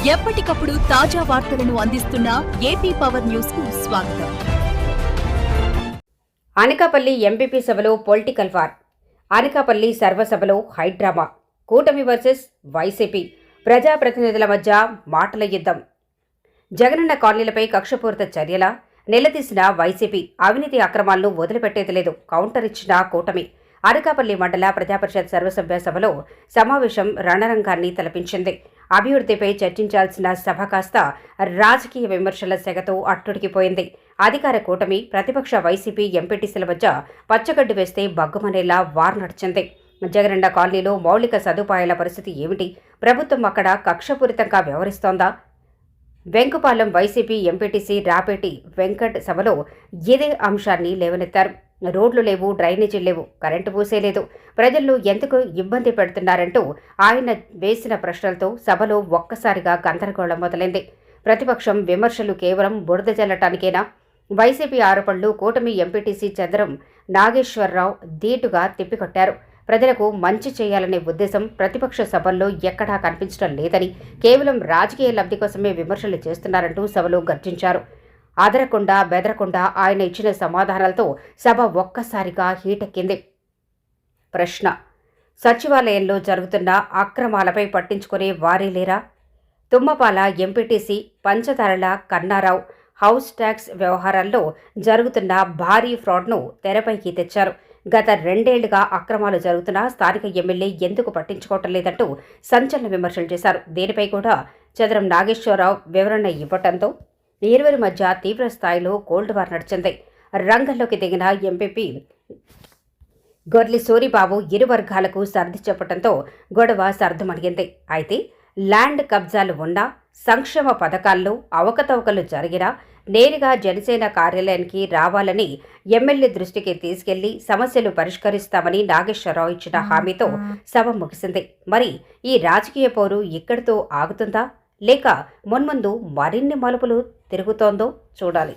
ఎప్పటికప్పుడు తాజా వార్తలను అందిస్తున్న ఏపీ పవర్ న్యూస్ కు స్వాగతం. అనకాపల్లి ఎంపీపీ సభలో పొలిటికల్ వార్. అనకాపల్లి సర్వసభలో హైడ్రామా. కూటమి వర్సెస్ వైసీపీ. ప్రజాప్రతినిధుల మధ్య మాటల యుద్ధం. జగనన్న కాలనీలపై కక్షపూరిత చర్యల నిలదీసిన వైసీపీ. అవినీతి అక్రమాలను వదిలిపెట్టేది లేదు. కౌంటర్ ఇచ్చిన కూటమి. అనకాపల్లి మండల ప్రజాపరిషత్ సర్వసభ్య సభలో సమావేశం రణరంగాన్ని తలపించింది. అభివృద్ధిపై చర్చించాల్సిన సభ కాస్త రాజకీయ విమర్శల సెగతో అట్టుడికిపోయింది. అధికార కూటమి, ప్రతిపక్ష వైసీపీ ఎంపీటీసీల మధ్య పచ్చగడ్డి వేస్తే బగ్గుమనేలా వార్ నడిచింది. జగనన్న కాలనీలో మౌలిక సదుపాయాల పరిస్థితి ఏమిటి? ప్రభుత్వం అక్కడ కక్షపూరితంగా వ్యవహరిస్తోందా? వెంకుపాలెం వైసీపీ ఎంపీటీసీ రాపేటి వెంకట్ సభలో ఇదే అంశాన్ని లేవనెత్తారు. రోడ్లు లేవు, డ్రైనేజీలు లేవు, కరెంటు పూసేలేదు, ప్రజలను ఎందుకు ఇబ్బంది పెడుతున్నారంటూ ఆయన వేసిన ప్రశ్నలతో సభలో ఒక్కసారిగా గందరగోళం మొదలైంది. ప్రతిపక్షం విమర్శలు కేవలం బురద జల్లటానికేనా? వైసీపీ ఆరోపణలు కూటమి ఎంపీటీసీ చంద్రం నాగేశ్వరరావు ధీటుగా తిప్పికొట్టారు. ప్రజలకు మంచి చేయాలనే ఉద్దేశం ప్రతిపక్ష సభల్లో ఎక్కడా కనిపించడం లేదని, కేవలం రాజకీయ లబ్ధి కోసమే విమర్శలు చేస్తున్నారంటూ సభలో గర్జించారు. అదరకుండా బెదరకుండా ఆయన ఇచ్చిన సమాధానాలతో సభ ఒక్కసారిగా హీటెక్కింది. ప్రశ్న: సచివాలయంలో జరుగుతున్న అక్రమాలపై పట్టించుకునే వారే లేరా? Tummapala MPTC Panchadarla Kannarao house tax వ్యవహారాల్లో జరుగుతున్న భారీ ఫ్రాడ్ను తెరపైకి తెచ్చారు. గత 2 ఏళ్లుగా అక్రమాలు జరుగుతున్నా స్థానిక ఎమ్మెల్యే ఎందుకు పట్టించుకోవటం లేదంటూ సంచలన విమర్శలు చేశారు. దీనిపై కూడా చంద్రం నాగేశ్వరరావు వివరణ ఇవ్వడంతో ఇరువురి మధ్య తీవ్ర స్థాయిలో కోల్డ్ వార్ నడిచింది. రంగంలోకి దిగిన ఎంపీపీ గొర్లి సూరిబాబు ఇరు వర్గాలకు సర్ది చెప్పడంతో గొడవ సర్దుమణిగింది. అయితే ల్యాండ్ కబ్జాలు ఉన్నా, సంక్షేమ పథకాల్లో అవకతవకలు జరిగినా నేరుగా జనసేన కార్యాలయానికి రావాలని ఎమ్మెల్యే దృష్టికి తీసుకెళ్లి సమస్యలు పరిష్కరిస్తామని నాగేశ్వరరావు ఇచ్చిన హామీతో సభ ముగిసింది. మరి ఈ రాజకీయ పోరు ఇక్కడితో ఆగుతుందా, లేక మున్ముందు మరిన్ని మలుపులు తిరుగుతోందో చూడాలి.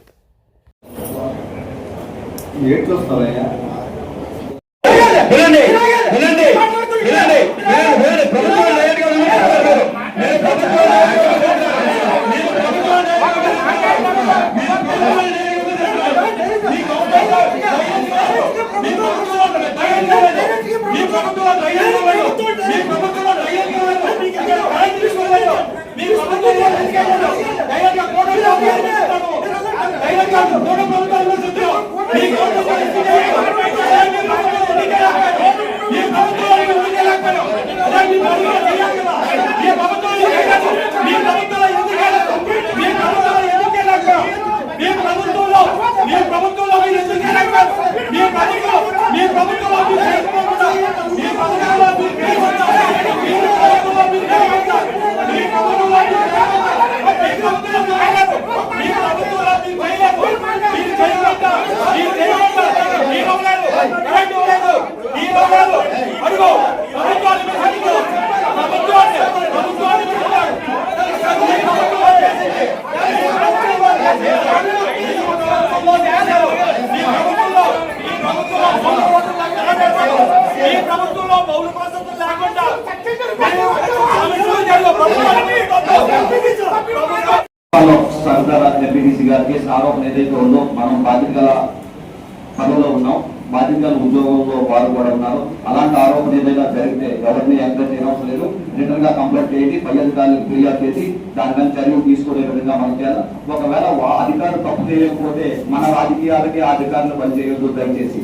ఎంపీటీసీ గారికి ఆరోపణ ఏదైతే ఉందో, మనం బాధ్యత గల పదవిలో ఉన్నాం, బాధ్యత గల ఉద్యోగంలో వారు కూడా ఉన్నారు. అలాంటి ఆరోపణ ఏదైనా జరిగితే ఎవరిని ఎంకరేజ్ చేయనవసరం లేదు. రిటర్న్ గా కంప్లైంట్ చేయండి, పై అధికారులకు ఫిర్యాదు చేసి దాని మీద చర్యలు తీసుకునే విధంగా మనం చేయాలి. ఒకవేళ అధికారులు తప్పు చేయకపోతే మన రాజకీయాలకి ఆ అధికారులు పనిచేయొద్దు. దయచేసి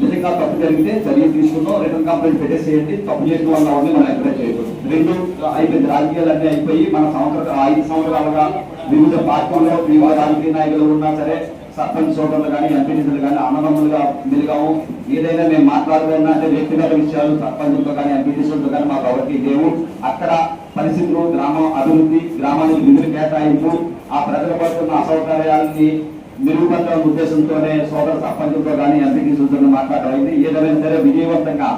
నిజంగా తప్పు జరిగితే చర్యలు తీసుకున్నాం, రిటర్న్ కంప్లైంట్ పెట్టేసేయండి. తప్పు చేసిన వాళ్ళ మనం ఎంకరేజ్ చేయకూడదు. 2 అయిపోయింది, రాజకీయాలన్నీ అయిపోయి మన 5 సంవత్సరాలుగా వివిధ పార్టీల్లో వివిధ రాజకీయ నాయకులు ఉన్నా సరే, సర్పంచ్ సోదరులు కానీ ఎంపీటీసీలు కానీ అన్నదమ్ములుగా మెలిగాము. ఏదైనా మేము మాట్లాడుతున్నా అంటే వ్యక్తిగత విషయాలు సర్పంచులతో కానీ ఎంపీటీసీలతో కానీ మాకు ఎవరికి లేవు. అక్కడ పరిస్థితులు, గ్రామం అభివృద్ధి, గ్రామానికి నిధులు కేటాయింపు, ఆ ప్రజలు పడుతున్న అసౌకర్యాలని మెరుగుపరచాలనే ఉద్దేశంతోనే సోదర సర్పంచులతో కానీ ఎంపీటీసీలతో మాట్లాడమైంది. ఏదైనా సరే విజయవంతంగా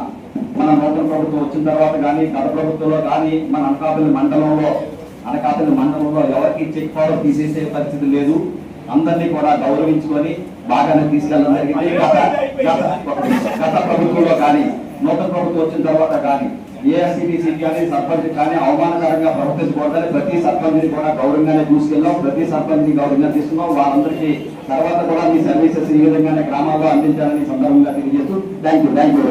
మన నూతన ప్రభుత్వం వచ్చిన తర్వాత కానీ, గత ప్రభుత్వంలో కానీ మన అనకాపల్లి మండలంలో ఎవరికి చెక్ పవర్ తీసేసే పరిస్థితి లేదు. అందరినీ కూడా గౌరవించుకొని బాగానే తీసుకెళ్ళడం జరిగింది. గత ప్రభుత్వంలో కానీ, నూతన ప్రభుత్వం వచ్చిన తర్వాత కానీ ఏఎస్సిటిసి కానీ సర్పంచ్ కానీ అవమానకరంగా ప్రవర్తించకూడదని ప్రతి సర్పంచ్ని కూడా గౌరవంగానే చూసుకెళ్ళాం, ప్రతి సర్పంచ్ని గౌరవంగా తీసుకున్నాం. వాళ్ళందరికీ తర్వాత కూడా మీ సర్వీసెస్ ఈ విధంగానే గ్రామాల్లో అందించాలని సందర్భంగా తెలియజేస్తూ థ్యాంక్ యూ.